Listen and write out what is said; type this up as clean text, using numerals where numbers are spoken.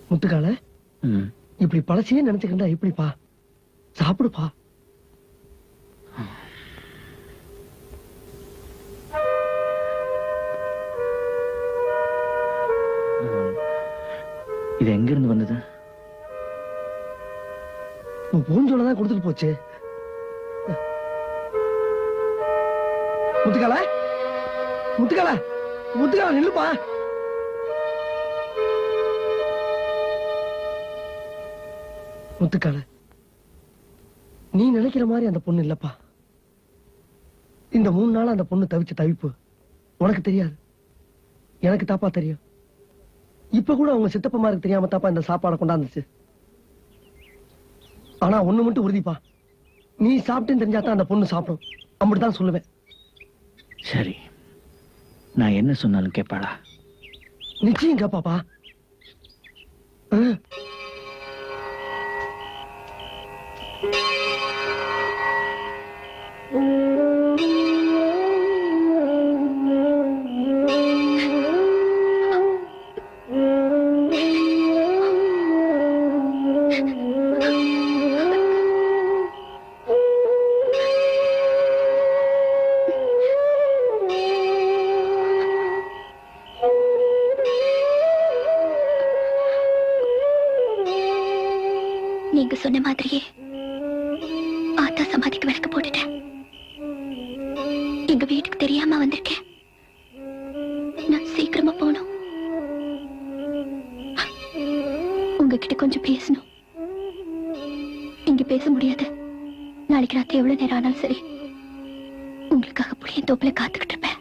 முத்துக்கால இப்படி பழசையே நினைச்சுக்கிட்டா எப்படிப்பா? சாப்பிடுப்பா. இது எங்க இருந்து வந்தது? பூஞ்சோலதான் கொடுத்துட்டு போச்சு. முத்துக்கால முத்துக்கால முத்துக்கால நில்லுப்பா. முத்துக்கால நீ நினைக்கிற மாதிரி அந்த பொண்ணு இல்லப்பா. இந்த 3 நாள் அந்த பொண்ணு தவிச்ச தவிப்பு உனக்கு தெரியாது, எனக்கு தாப்பா தெரியும். இப்ப கூட அவங்க சித்தப்பமாருக்கு தெரியாம தாப்பா இந்த சாப்பாடை கொண்டாந்துச்சு. ஆனா ஒண்ணு மட்டும் உறுதிப்பா, நீ சாப்பிட்டேன்னு தெரிஞ்சாதான் அந்த பொண்ணு சாப்பிடும். அப்படித்தான் சொல்லுவேன். சரி, நான் என்ன சொன்னாலும் கேட்பாளா? நிச்சயம் கேப்பாப்பா. நீங்க சொன்ன மாதிரியே ஆத்தா சமாதிக்கு விளக்கு போட்டுட்டேன். எங்க வீட்டுக்கு தெரியாம வந்திருக்கேன். நான் சீக்கிரமா போகணும். உங்ககிட்ட கொஞ்சம் பேசணும். இங்க பேச முடியாது. நாளைக்கு ராத்திரி எவ்வளவு நேரம் ஆனாலும் சரி உங்களுக்காக புளிய தோப்புல காத்துக்கிட்டு இருப்பேன்.